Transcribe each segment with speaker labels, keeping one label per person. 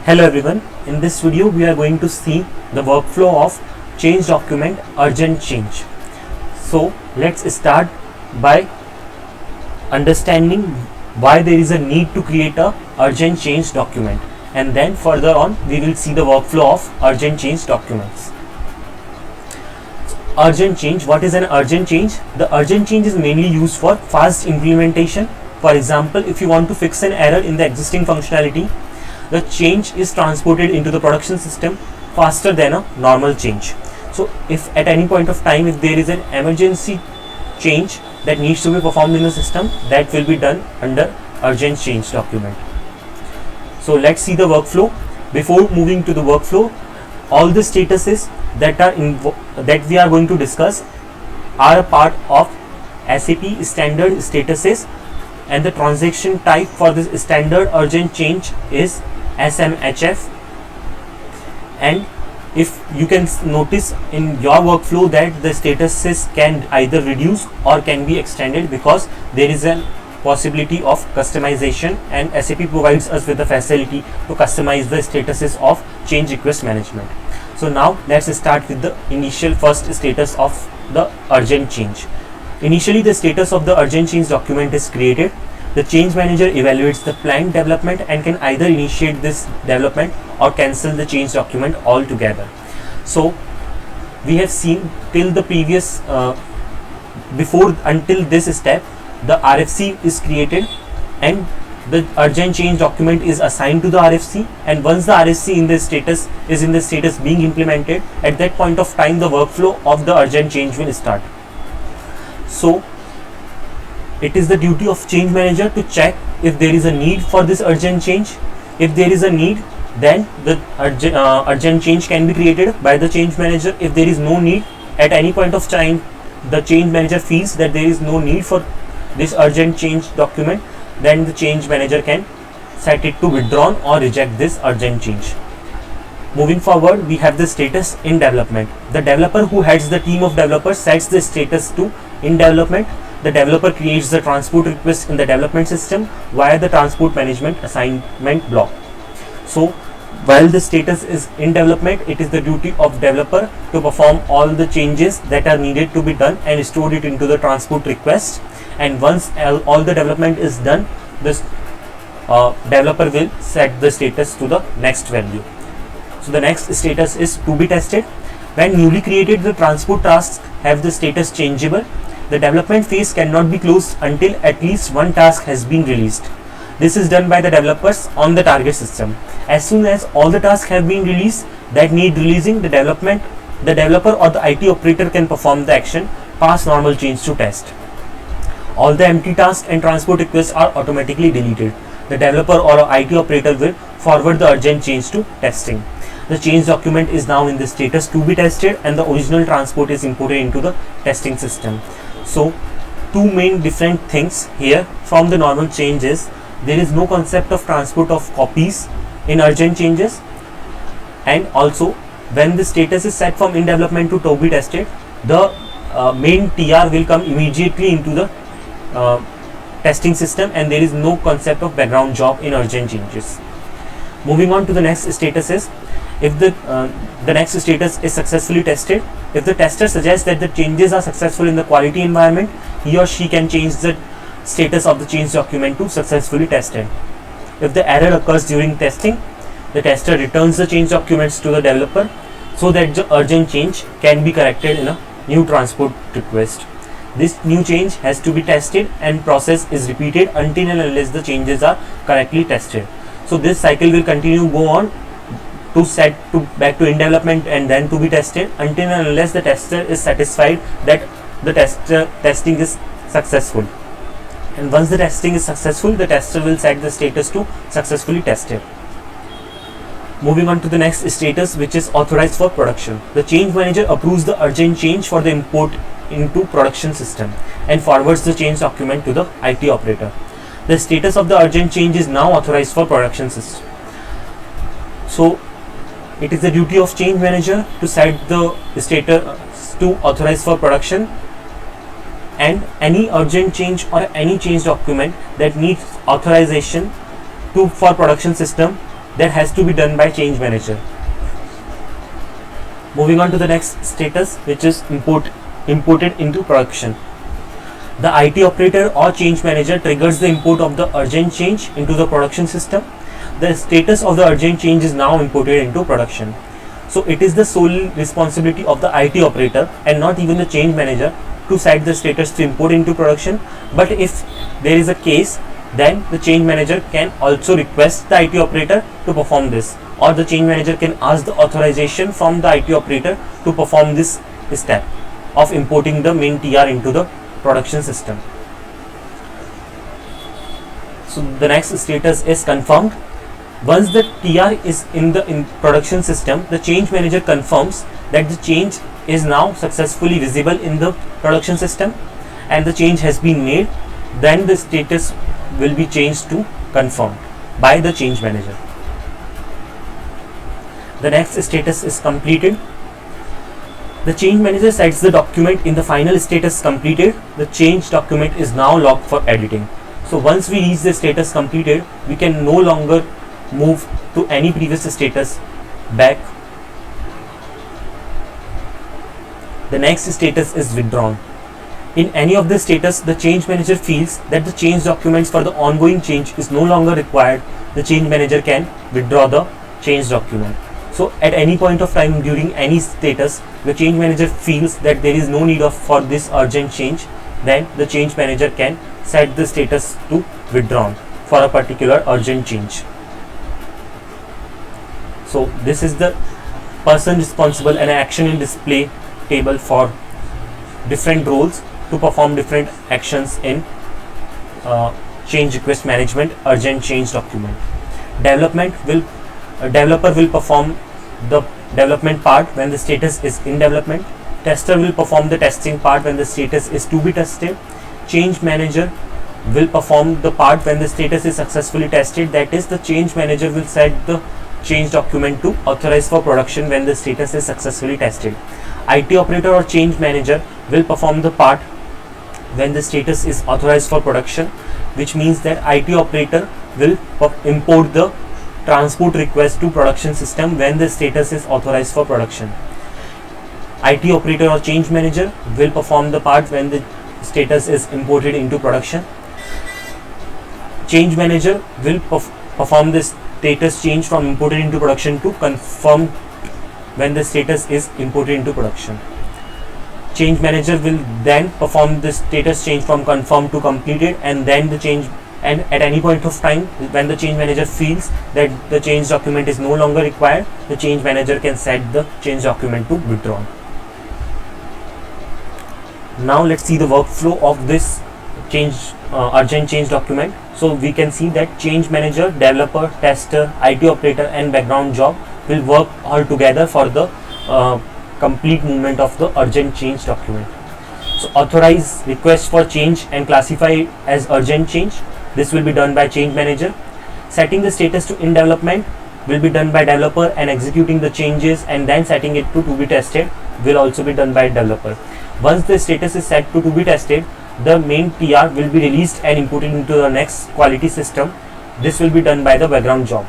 Speaker 1: Hello everyone, in this video we are going to see the workflow of change document urgent change. So let's start by understanding why there is a need to create a urgent change document, and then further on we will see the workflow of urgent change documents. Urgent change. What is an urgent change? The urgent change is mainly used for fast implementation. For example, if you want to fix an error in the existing functionality, the change is transported into the production system faster than a normal change. So if at any point of time, if there is an emergency change that needs to be performed in the system, that will be done under urgent change document. So let's see the workflow. Before moving to the workflow, all the statuses that we are going to discuss are a part of SAP standard statuses, and the transaction type for this standard urgent change is SMHF. And if you can notice in your workflow that the statuses can either reduce or can be extended, because there is a possibility of customization, and SAP provides us with the facility to customize the statuses of change request management. So now let's start with the initial first status of the urgent change. Initially, the status of the urgent change document is created. The change manager evaluates the planned development and can either initiate this development or cancel the change document altogether. So we have seen till the previous until this step, the RFC is created and the urgent change document is assigned to the RFC, and once the RFC is in the status being implemented, at that point of time the workflow of the urgent change will start. So it is the duty of change manager to check if there is a need for this urgent change. If there is a need, then the urgent change can be created by the change manager. If there is no need, at any point of time the change manager feels that there is no need for this urgent change document, then the change manager can set it to withdrawn or reject this urgent change. Moving forward, we have the status in development. The developer who heads the team of developers sets the status to in development. The developer creates the transport request in the development system via the transport management assignment block. So while the status is in development, it is the duty of developer to perform all the changes that are needed to be done and store it into the transport request. And once all the development is done, this developer will set the status to the next value. So the next status is to be tested. When newly created, the transport tasks have the status changeable. The development phase cannot be closed until at least one task has been released. This is done by the developers on the target system. As soon as all the tasks have been released that need releasing, the developer or the IT operator can perform the action pass normal change to test. All the empty tasks and transport requests are automatically deleted. The developer or IT operator will forward the urgent change to testing. The change document is now in the status to be tested, and the original transport is imported into the testing system. So two main different things here from the normal changes: there is no concept of transport of copies in urgent changes, and also when the status is set from in development to be tested, the main TR will come immediately into the testing system, and there is no concept of background job in urgent changes. Moving on to the next status is, if the next status is successfully tested, if the tester suggests that the changes are successful in the quality environment, he or she can change the status of the change document to successfully tested. If the error occurs during testing, the tester returns the change documents to the developer so that the urgent change can be corrected in a new transport request. This new change has to be tested, and process is repeated until and unless the changes are correctly tested. So this cycle will continue go on to set to back to in development and then to be tested until and unless the tester is satisfied that the testing is successful. And once the testing is successful, the tester will set the status to successfully tested. Moving on to the next status, which is authorized for production. The change manager approves the urgent change for the import into production system and forwards the change document to the IT operator. The status of the urgent change is now authorized for production system. So it is the duty of change manager to set the status to authorize for production, and any urgent change or any change document that needs authorization for production system that has to be done by change manager. Moving on to the next status, which is imported into production. The IT operator or change manager triggers the import of the urgent change into the production system. The status of the urgent change is now imported into production. So it is the sole responsibility of the IT operator and not even the change manager to set the status to import into production. But if there is a case, then the change manager can also request the IT operator to perform this, or the change manager can ask the authorization from the IT operator to perform this step of importing the main TR into the production system. So the next status is confirmed. Once the TR is in the production system, the change manager confirms that the change is now successfully visible in the production system and the change has been made. Then the status will be changed to confirmed by the change manager. The next status is completed. The change manager sets the document in the final status completed. The change document is now logged for editing. So once we reach the status completed, we can no longer move to any previous status back. The next status is withdrawn. In any of the status, the change manager feels that the change documents for the ongoing change is no longer required. The change manager can withdraw the change document. So at any point of time during any status, the change manager feels that there is no need for this urgent change, then the change manager can set the status to withdrawn for a particular urgent change. So this is the person responsible and action in display table for different roles to perform different actions in change request management urgent change document. Developer will perform the development part when the status is in development. Tester will perform the testing part when the status is to be tested. Change manager will perform the part when the status is successfully tested, that is, the change manager will set the change document to authorize for production when the status is successfully tested. IT operator or change manager will perform the part when the status is authorized for production, which means that IT operator will import the transport request to production system when the status is authorized for production. IT operator or change manager will perform the part when the status is imported into production. Change manager will perform this status change from imported into production to confirm when the status is imported into production. Change manager will then perform the status change from confirmed to completed, and then the change, and at any point of time when the change manager feels that the change document is no longer required, the change manager can set the change document to withdrawn. Now let's see the workflow of this urgent change document. So we can see that change manager, developer, tester, IT operator and background job will work all together for the complete movement of the urgent change document. So authorize request for change and classify it as urgent change. This will be done by change manager. Setting the status to in development will be done by developer, and executing the changes and then setting it to be tested will also be done by developer. Once the status is set to be tested, the main TR will be released and inputted into the next quality system. This will be done by the background job.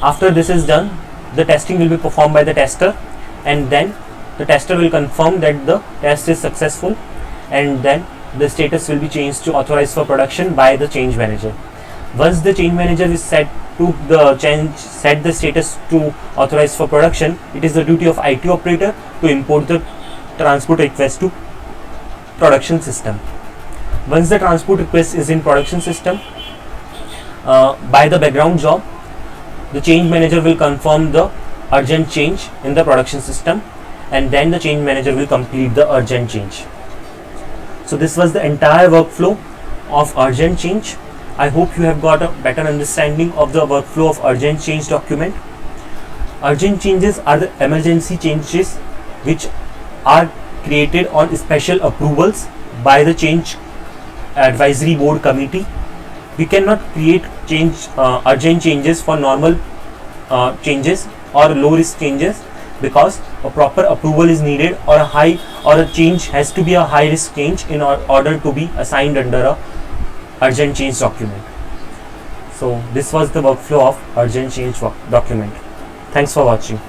Speaker 1: After this is done, the testing will be performed by the tester, and then the tester will confirm that the test is successful, and then the status will be changed to authorized for production by the change manager. Once the change manager is set the status to authorized for production, it is the duty of IT operator to import the transport request to production system. Once the transport request is in production system by the background job, the change manager will confirm the urgent change in the production system, and then the change manager will complete the urgent change. So this was the entire workflow of urgent change. I hope you have got a better understanding of the workflow of urgent change document. Urgent changes are the emergency changes which are created on special approvals by the change advisory board committee. We cannot create urgent changes for normal changes or low risk changes, because a proper approval is needed, or a change has to be a high risk change in order to be assigned under a urgent change document. So this was the workflow of urgent change document. Thanks for watching.